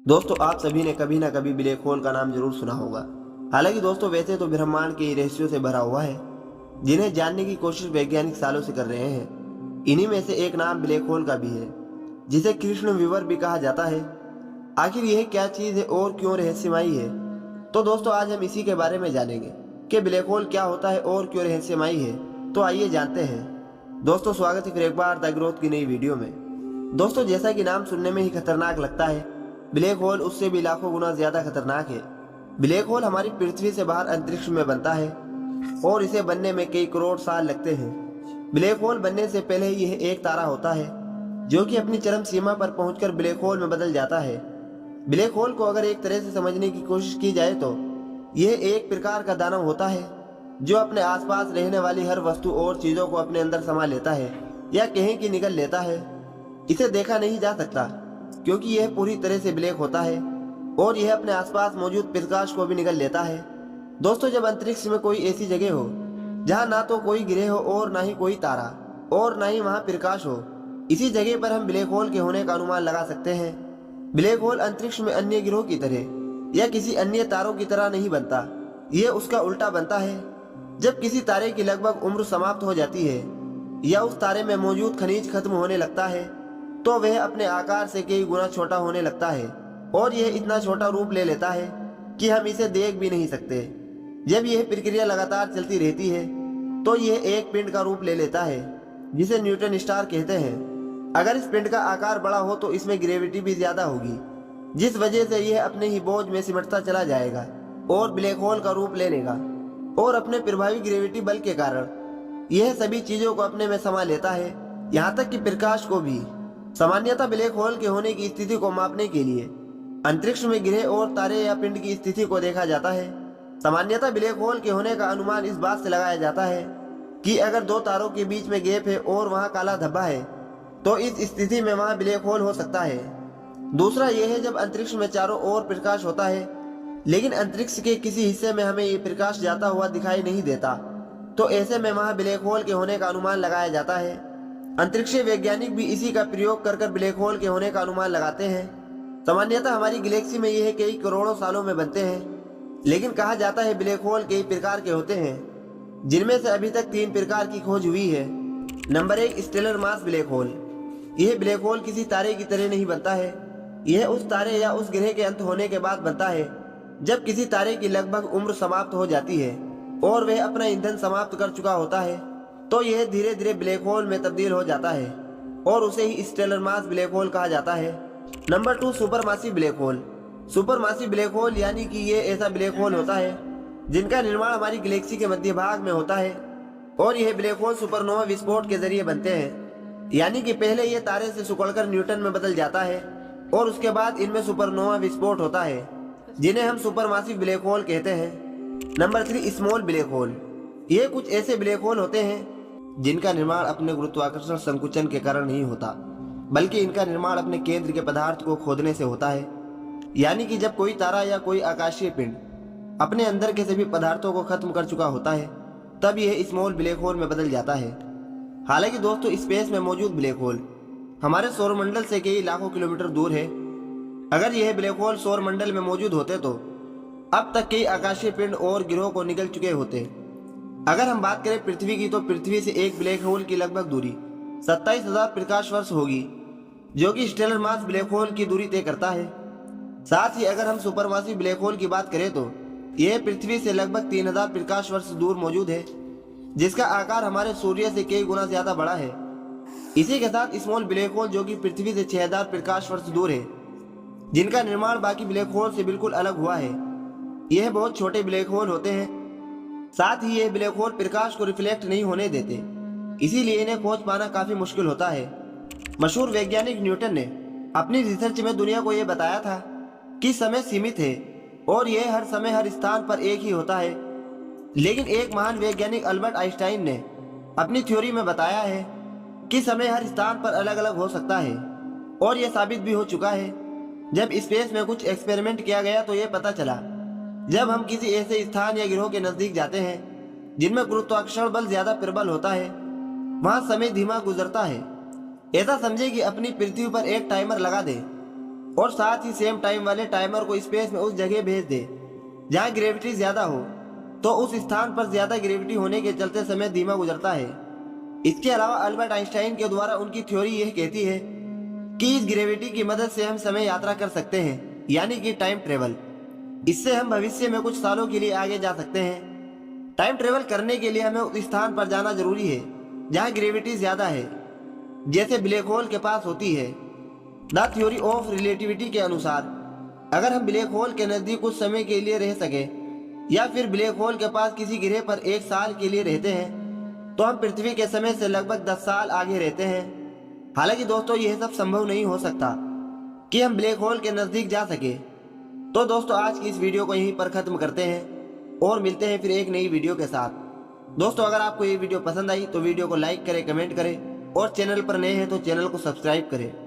दोस्तों आप सभी ने कभी ना कभी ब्लैक होल का नाम जरूर सुना होगा। हालांकि दोस्तों वैसे तो ब्रह्मांड के रहस्यों से भरा हुआ है जिन्हें जानने की कोशिश वैज्ञानिक सालों से कर रहे हैं। इन्हीं में से एक नाम ब्लैक होल का भी है, जिसे कृष्ण विवर भी कहा जाता है। आखिर यह क्या चीज है और क्यों रहस्यमयी है? तो दोस्तों आज हम इसी के बारे में जानेंगे कि ब्लैक होल क्या होता है और क्यों रहस्यमयी है। तो आइए जानते हैं। दोस्तों स्वागत है फिर एक बार द ग्रोथ की नई वीडियो में। दोस्तों जैसा कि नाम सुनने में ही खतरनाक लगता है, ब्लैक होल उससे भी लाखों गुना ज्यादा खतरनाक है। ब्लैक होल हमारी पृथ्वी से बाहर अंतरिक्ष में बनता है और इसे बनने में कई करोड़ साल लगते हैं। ब्लैक होल बनने से पहले यह एक तारा होता है जो कि अपनी चरम सीमा पर पहुंचकर ब्लैक होल में बदल जाता है। ब्लैक होल को अगर एक तरह से समझने की कोशिश की जाए तो यह एक प्रकार का दानव होता है जो अपने आसपास रहने वाली हर वस्तु और चीजों को अपने अंदर समा लेता है या कहीं की निगल लेता है। इसे देखा नहीं जा सकता क्योंकि यह पूरी तरह से ब्लैक होता है और यह अपने आसपास मौजूद प्रकाश को भी निगल लेता है। दोस्तों जब अंतरिक्ष में कोई ऐसी जगह हो जहां ना तो कोई ग्रह हो और ना ही कोई तारा और ना ही वहां प्रकाश हो, इसी जगह पर हम ब्लैक होल के होने का अनुमान लगा सकते हैं। ब्लैक होल अंतरिक्ष में अन्य ग्रहों की तरह या किसी अन्य तारों की तरह नहीं बनता, यह उसका उल्टा बनता है। जब किसी तारे की लगभग उम्र समाप्त हो जाती है या उस तारे में मौजूद खनिज खत्म होने लगता है तो वह अपने आकार से कई गुना छोटा होने लगता है और यह इतना छोटा रूप ले लेता है कि हम इसे देख भी नहीं सकते। जब यह प्रक्रिया लगातार चलती रहती है तो यह एक पिंड का रूप ले लेता है जिसे न्यूटन स्टार कहते हैं। अगर इस पिंड का आकार बड़ा हो तो इसमें ग्रेविटी भी ज्यादा होगी, जिस वजह से यह अपने ही बोझ में सिमटता चला जाएगा और ब्लैक होल का रूप ले लेगा। और अपने प्रभावी ग्रेविटी बल के कारण यह सभी चीजों को अपने में समा लेता है, यहाँ तक कि प्रकाश को भी। सामान्यतः ब्लैक होल के होने की स्थिति को मापने के लिए अंतरिक्ष में ग्रह और तारे या पिंड की स्थिति को देखा जाता है। सामान्यतः ब्लैक होल के होने का अनुमान इस बात से लगाया जाता है कि अगर दो तारों के बीच में गैप है और वहां काला धब्बा है तो इस स्थिति में वहां ब्लैक होल हो सकता है। दूसरा यह है जब अंतरिक्ष में चारों ओर प्रकाश होता है लेकिन अंतरिक्ष के किसी हिस्से में हमें ये प्रकाश जाता हुआ दिखाई नहीं देता, तो ऐसे में वहां ब्लैक होल के होने का अनुमान लगाया जाता है। अंतरिक्षीय वैज्ञानिक भी इसी का प्रयोग कर ब्लैक होल के होने का अनुमान लगाते हैं। सामान्यतः हमारी गैलेक्सी में यह कई करोड़ों सालों में बनते हैं, लेकिन कहा जाता है ब्लैक होल कई प्रकार के होते हैं जिनमें से अभी तक 3 प्रकार की खोज हुई है। Number 1 stellar mass black hole. यह ब्लैक होल किसी तारे की तरह नहीं बनता है, यह उस तारे या उस ग्रह के अंत होने के बाद बनता है जब किसी तारे की लगभग उम्र समाप्त हो जाती है और वह अपना ईंधन समाप्त कर चुका होता है, तो यह धीरे धीरे ब्लैक होल में तब्दील हो जाता है और उसे ही स्टेलर मास ब्लैक होल कहा जाता है। नंबर 2 supermassive black hole. Supermassive black hole यानी कि ये ऐसा ब्लैक होल होता है जिनका निर्माण हमारी गैलेक्सी के मध्य भाग में होता है और यह ब्लैक होल सुपरनोवा विस्फोट के जरिए बनते हैं। यानी कि पहले यह तारे से सिकुड़कर न्यूट्रॉन में बदल जाता है और उसके बाद इनमें सुपरनोवा विस्फोट होता है, जिन्हें हम सुपरमासिव ब्लैक होल कहते हैं। Number 3 small black hole. ये कुछ ऐसे ब्लैक होल होते हैं जिनका निर्माण अपने गुरुत्वाकर्षण संकुचन के कारण नहीं होता, बल्कि इनका निर्माण अपने केंद्र के पदार्थ को खोदने से होता है। यानी कि जब कोई तारा या कोई आकाशीय पिंड अपने अंदर के सभी पदार्थों को खत्म कर चुका होता है तब यह स्मॉल ब्लैक होल में बदल जाता है। हालांकि दोस्तों स्पेस में मौजूद ब्लैक होल हमारे सौरमंडल से कई लाखों किलोमीटर दूर है। अगर यह ब्लैक होल सौरमंडल में मौजूद होते तो अब तक कई आकाशीय पिंड और ग्रहों को निगल चुके होते। अगर हम बात करें पृथ्वी की तो पृथ्वी से एक ब्लैक होल की लगभग दूरी 27,000 प्रकाश वर्ष होगी, जो कि स्टेलर मास ब्लैक होल की दूरी तय करता है। साथ ही अगर हम सुपरमासिव ब्लैक होल की बात करें तो यह पृथ्वी से लगभग 3,000 प्रकाश वर्ष दूर मौजूद है, जिसका आकार हमारे सूर्य से कई गुना ज्यादा बड़ा है। इसी के साथ स्मॉल ब्लैक होल जो कि पृथ्वी से 6,000 प्रकाश वर्ष दूर है, जिनका निर्माण बाकी ब्लैक होल से बिल्कुल अलग हुआ है। यह बहुत छोटे ब्लैक होल होते हैं। साथ ही ये ब्लैक होल प्रकाश को रिफ्लेक्ट नहीं होने देते, इसीलिए इन्हें खोज पाना काफी मुश्किल होता है। मशहूर वैज्ञानिक न्यूटन ने अपनी रिसर्च में दुनिया को यह बताया था कि समय सीमित है और यह हर समय हर स्थान पर एक ही होता है। लेकिन एक महान वैज्ञानिक अल्बर्ट आइंस्टाइन ने अपनी थ्योरी में बताया है कि समय हर स्थान पर अलग अलग हो सकता है और यह साबित भी हो चुका है। जब स्पेस में कुछ एक्सपेरिमेंट किया गया तो यह पता चला जब हम किसी ऐसे स्थान या ग्रहों के नजदीक जाते हैं जिनमें गुरुत्वाकर्षण बल ज्यादा प्रबल होता है, वहां समय धीमा गुजरता है। ऐसा समझे कि अपनी पृथ्वी पर एक टाइमर लगा दे और साथ ही सेम टाइम वाले टाइमर को स्पेस में उस जगह भेज दे जहाँ ग्रेविटी ज्यादा हो, तो उस स्थान पर ज्यादा ग्रेविटी होने के चलते समय धीमा गुजरता है। इसके अलावा अल्बर्ट आइंस्टाइन के द्वारा उनकी थ्योरी यह कहती है कि इस ग्रेविटी की मदद से हम समय यात्रा कर सकते हैं, यानी कि टाइम ट्रेवल। इससे हम भविष्य में कुछ सालों के लिए आगे जा सकते हैं। टाइम ट्रेवल करने के लिए हमें उस स्थान पर जाना जरूरी है जहाँ ग्रेविटी ज्यादा है, जैसे ब्लैक होल के पास होती है। द थ्योरी ऑफ रिलेटिविटी के अनुसार अगर हम ब्लैक होल के नजदीक कुछ समय के लिए रह सके या फिर ब्लैक होल के पास किसी ग्रह पर 1 साल के लिए रहते हैं, तो हम पृथ्वी के समय से लगभग 10 साल आगे रहते हैं। हालांकि दोस्तों यह सब संभव नहीं हो सकता कि हम ब्लैक होल के नजदीक जा सके। तो दोस्तों आज की इस वीडियो को यहीं पर खत्म करते हैं और मिलते हैं फिर एक नई वीडियो के साथ। दोस्तों अगर आपको ये वीडियो पसंद आई तो वीडियो को लाइक करें, कमेंट करें और चैनल पर नए हैं तो चैनल को सब्सक्राइब करें।